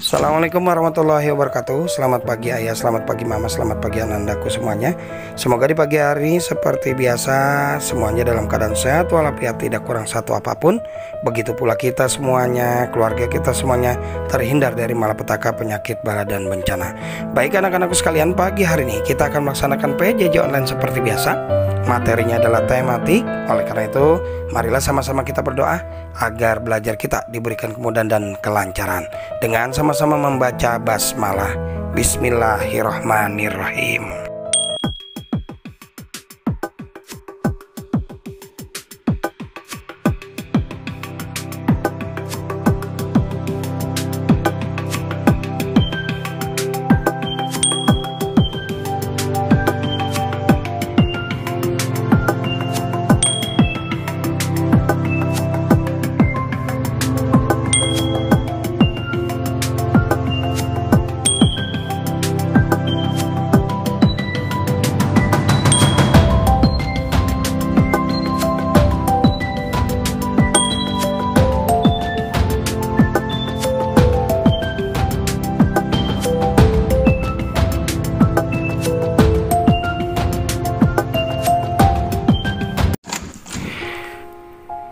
Assalamualaikum warahmatullahi wabarakatuh. Selamat pagi ayah, selamat pagi mama, selamat pagi anandaku semuanya. Semoga di pagi hari seperti biasa semuanya dalam keadaan sehat walafiat, tidak kurang satu apapun. Begitu pula kita semuanya, keluarga kita semuanya terhindar dari malapetaka, penyakit, bala dan bencana. Baik anak-anakku sekalian, pagi hari ini kita akan melaksanakan PJJ online seperti biasa. Materinya adalah tematik. Oleh karena itu, marilah sama-sama kita berdoa agar belajar kita diberikan kemudahan dan kelancaran dengan sama-sama membaca basmalah. Bismillahirrahmanirrahim.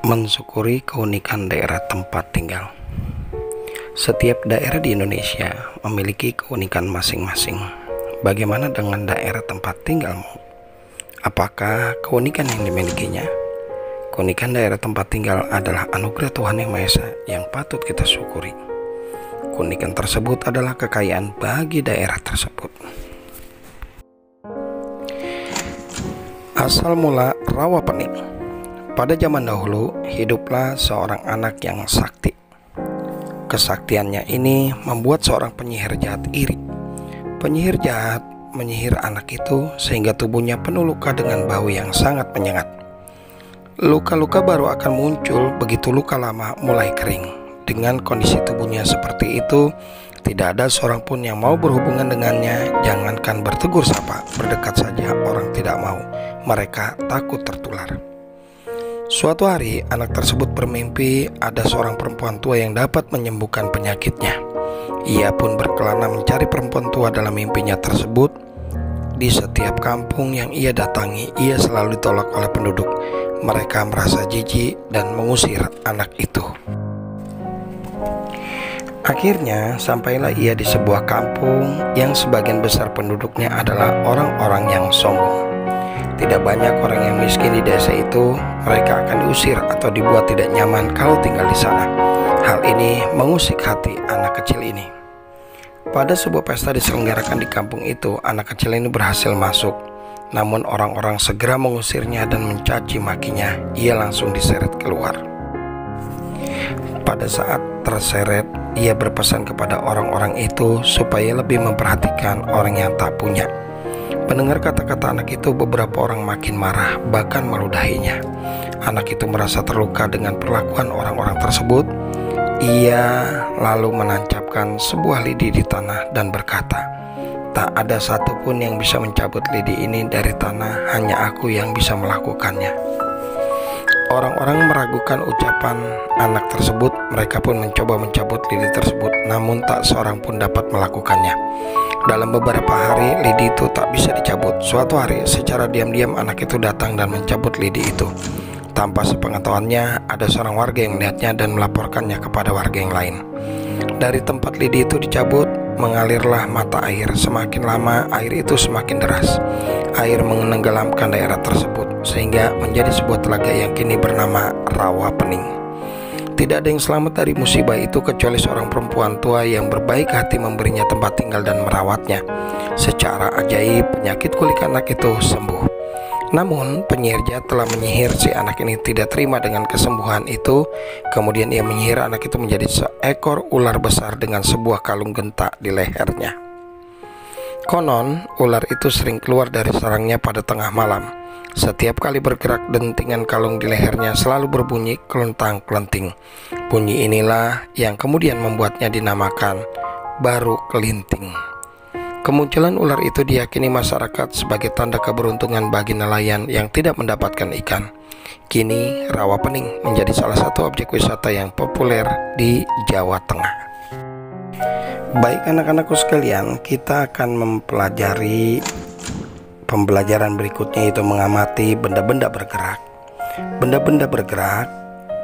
Mensyukuri keunikan daerah tempat tinggal. Setiap daerah di Indonesia memiliki keunikan masing-masing. Bagaimana dengan daerah tempat tinggalmu? Apakah keunikan yang dimilikinya? Keunikan daerah tempat tinggal adalah anugerah Tuhan Yang Maha Esa yang patut kita syukuri. Keunikan tersebut adalah kekayaan bagi daerah tersebut. Asal mula Rawapening. Pada zaman dahulu, hiduplah seorang anak yang sakti. Kesaktiannya ini membuat seorang penyihir jahat iri. Penyihir jahat menyihir anak itu sehingga tubuhnya penuh luka dengan bau yang sangat menyengat. Luka-luka baru akan muncul begitu luka lama mulai kering. Dengan kondisi tubuhnya seperti itu, tidak ada seorang pun yang mau berhubungan dengannya. Jangankan bertegur sapa, berdekat saja orang tidak mau. Mereka takut tertular. Suatu hari, anak tersebut bermimpi ada seorang perempuan tua yang dapat menyembuhkan penyakitnya. Ia pun berkelana mencari perempuan tua dalam mimpinya tersebut. Di setiap kampung yang ia datangi, ia selalu ditolak oleh penduduk. Mereka merasa jijik dan mengusir anak itu. Akhirnya, sampailah ia di sebuah kampung yang sebagian besar penduduknya adalah orang-orang yang sombong. Tidak banyak orang yang miskin di desa itu. Mereka akan diusir atau dibuat tidak nyaman kalau tinggal di sana. Hal ini mengusik hati anak kecil ini. Pada sebuah pesta diselenggarakan di kampung itu, anak kecil ini berhasil masuk. Namun orang-orang segera mengusirnya dan mencaci makinya. Ia langsung diseret keluar. Pada saat terseret, ia berpesan kepada orang-orang itu supaya lebih memperhatikan orang yang tak punya. Mendengar kata-kata anak itu, beberapa orang makin marah, bahkan meludahinya. Anak itu merasa terluka dengan perlakuan orang-orang tersebut. Ia lalu menancapkan sebuah lidi di tanah dan berkata, "Tak ada satupun yang bisa mencabut lidi ini dari tanah, hanya aku yang bisa melakukannya." Orang-orang meragukan ucapan anak tersebut. Mereka pun mencoba mencabut lidi tersebut, namun tak seorang pun dapat melakukannya. Dalam beberapa hari, lidi itu tak bisa dicabut. Suatu hari, secara diam-diam anak itu datang dan mencabut lidi itu. Tanpa sepengetahuannya, ada seorang warga yang melihatnya dan melaporkannya kepada warga yang lain. Dari tempat lidi itu dicabut, mengalirlah mata air. Semakin lama, air itu semakin deras. Air menenggelamkan daerah tersebut, sehingga menjadi sebuah telaga yang kini bernama Rawapening. Tidak ada yang selamat dari musibah itu kecuali seorang perempuan tua yang berbaik hati memberinya tempat tinggal dan merawatnya. Secara ajaib, penyakit kulit anak itu sembuh. Namun, penyihir jahat telah menyihir si anak ini tidak terima dengan kesembuhan itu. Kemudian ia menyihir anak itu menjadi seekor ular besar dengan sebuah kalung genta di lehernya. Konon, ular itu sering keluar dari sarangnya pada tengah malam. Setiap kali bergerak, dentingan kalung di lehernya selalu berbunyi kelentang-kelenting. Bunyi inilah yang kemudian membuatnya dinamakan Baru Kelinting. Kemunculan ular itu diyakini masyarakat sebagai tanda keberuntungan bagi nelayan yang tidak mendapatkan ikan. Kini Rawapening menjadi salah satu objek wisata yang populer di Jawa Tengah. Baik anak-anakku sekalian, kita akan mempelajari pembelajaran berikutnya, yaitu mengamati benda-benda bergerak. Benda-benda bergerak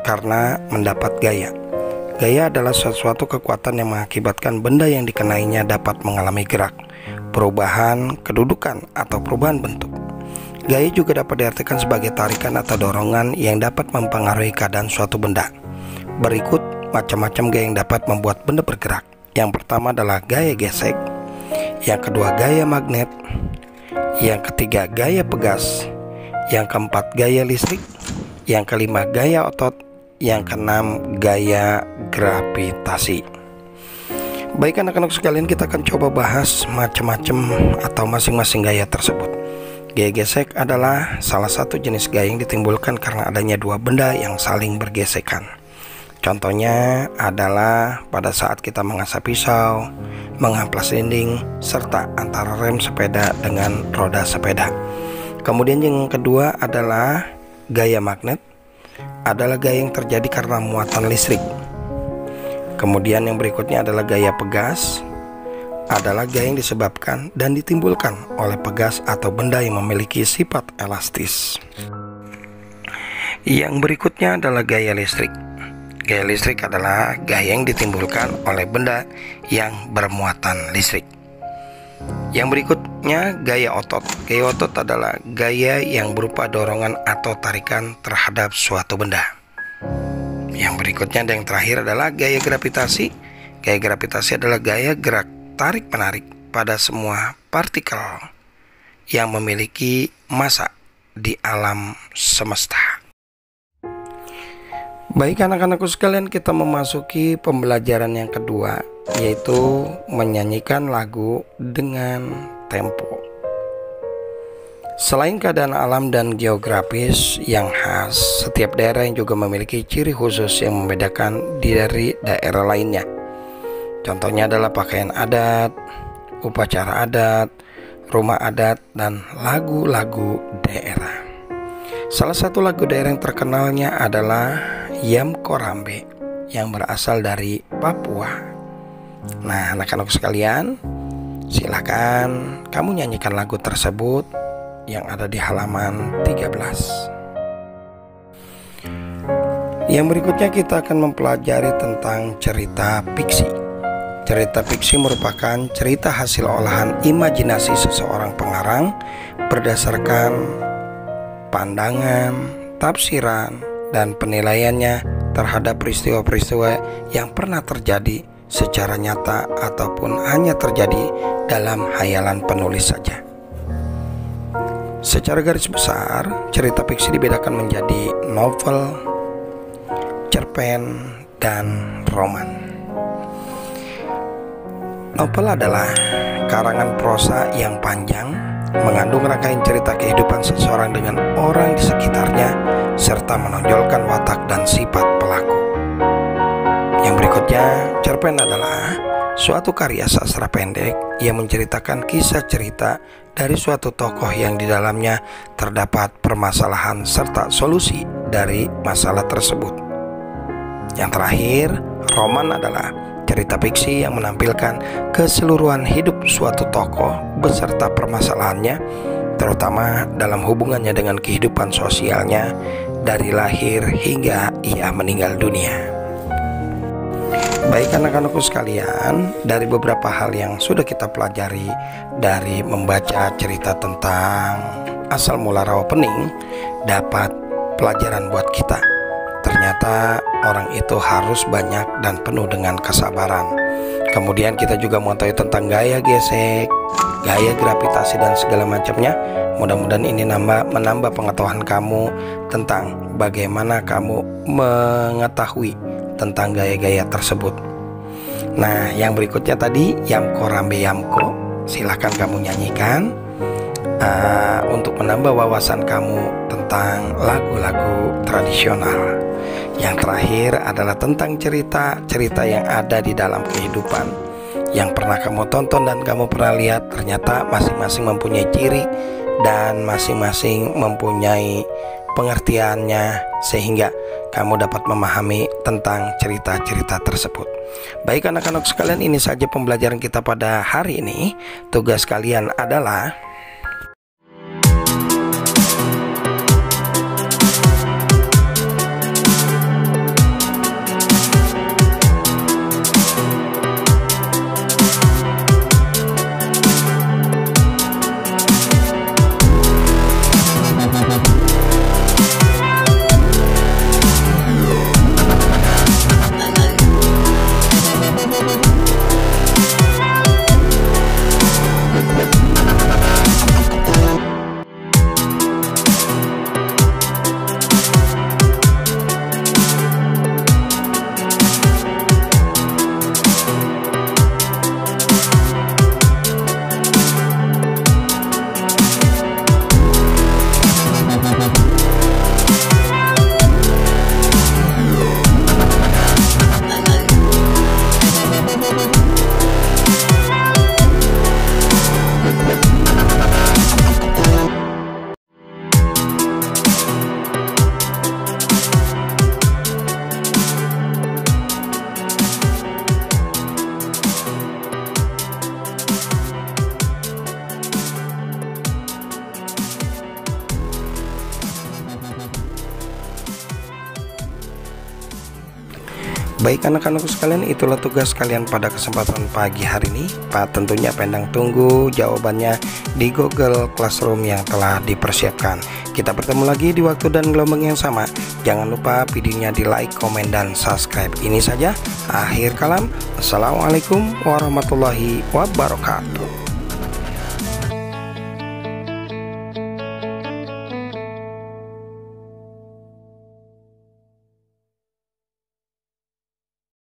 karena mendapat gaya. Gaya adalah sesuatu kekuatan yang mengakibatkan benda yang dikenainya dapat mengalami gerak, perubahan kedudukan, atau perubahan bentuk. Gaya juga dapat diartikan sebagai tarikan atau dorongan yang dapat mempengaruhi keadaan suatu benda. Berikut macam-macam gaya yang dapat membuat benda bergerak. Yang pertama adalah gaya gesek, yang kedua gaya magnet, yang ketiga gaya pegas, yang keempat gaya listrik, yang kelima gaya otot, yang keenam gaya gravitasi. Baik anak-anak sekalian, kita akan coba bahas macam-macam atau masing-masing gaya tersebut. Gaya gesek adalah salah satu jenis gaya yang ditimbulkan karena adanya dua benda yang saling bergesekan. Contohnya adalah pada saat kita mengasah pisau, mengamplas dinding, serta antara rem sepeda dengan roda sepeda. Kemudian yang kedua adalah gaya magnet, adalah gaya yang terjadi karena muatan listrik. Kemudian yang berikutnya adalah gaya pegas, adalah gaya yang disebabkan dan ditimbulkan oleh pegas atau benda yang memiliki sifat elastis. Yang berikutnya adalah gaya listrik. Gaya listrik adalah gaya yang ditimbulkan oleh benda yang bermuatan listrik. Yang berikutnya gaya otot. Gaya otot adalah gaya yang berupa dorongan atau tarikan terhadap suatu benda. Yang berikutnya dan yang terakhir adalah gaya gravitasi. Gaya gravitasi adalah gaya gerak tarik-menarik pada semua partikel yang memiliki massa di alam semesta. Baik anak-anakku sekalian, kita memasuki pembelajaran yang kedua, yaitu menyanyikan lagu dengan tempo. Selain keadaan alam dan geografis yang khas, setiap daerah yang juga memiliki ciri khusus yang membedakan dari daerah lainnya. Contohnya adalah pakaian adat, upacara adat, rumah adat, dan lagu-lagu daerah. Salah satu lagu daerah yang terkenalnya adalah Yam Korambe yang berasal dari Papua. Nah, anak-anak sekalian, silakan kamu nyanyikan lagu tersebut yang ada di halaman 13. Yang berikutnya kita akan mempelajari tentang cerita fiksi. Cerita fiksi merupakan cerita hasil olahan imajinasi seseorang pengarang berdasarkan pandangan, tafsiran, dan penilaiannya terhadap peristiwa-peristiwa yang pernah terjadi secara nyata ataupun hanya terjadi dalam hayalan penulis saja. Secara garis besar, cerita fiksi dibedakan menjadi novel, cerpen, dan roman. Novel adalah karangan prosa yang panjang, mengandung rangkaian cerita kehidupan seseorang dengan orang di sekitarnya, serta menonjolkan watak dan sifat pelaku. Yang berikutnya, cerpen adalah suatu karya sastra pendek yang menceritakan kisah cerita dari suatu tokoh yang di dalamnya terdapat permasalahan serta solusi dari masalah tersebut. Yang terakhir, roman adalah cerita fiksi yang menampilkan keseluruhan hidup suatu tokoh beserta permasalahannya, terutama dalam hubungannya dengan kehidupan sosialnya dari lahir hingga ia meninggal dunia. Baik anak-anakku sekalian, dari beberapa hal yang sudah kita pelajari dari membaca cerita tentang asal mula rawa pening, dapat pelajaran buat kita. Ternyata orang itu harus banyak dan penuh dengan kesabaran. Kemudian kita juga mau tahu tentang gaya gesek, gaya gravitasi, dan segala macamnya. Mudah-mudahan ini menambah pengetahuan kamu tentang bagaimana kamu mengetahui tentang gaya-gaya tersebut. Nah, yang berikutnya tadi Yamko Rambe Yamko, silahkan kamu nyanyikan untuk menambah wawasan kamu tentang lagu-lagu tradisional. Yang terakhir adalah tentang cerita-cerita yang ada di dalam kehidupan yang pernah kamu tonton dan kamu pernah lihat. Ternyata masing-masing mempunyai ciri dan masing-masing mempunyai pengertiannya, sehingga kamu dapat memahami tentang cerita-cerita tersebut. Baik anak-anak sekalian, ini saja pembelajaran kita pada hari ini. Tugas kalian adalah baik anak-anak sekalian, itulah tugas kalian pada kesempatan pagi hari ini. Pak tentunya Pendang tunggu jawabannya di Google Classroom yang telah dipersiapkan. Kita bertemu lagi di waktu dan gelombang yang sama. Jangan lupa videonya di like, komen, dan subscribe. Ini saja akhir kalam. Assalamualaikum warahmatullahi wabarakatuh.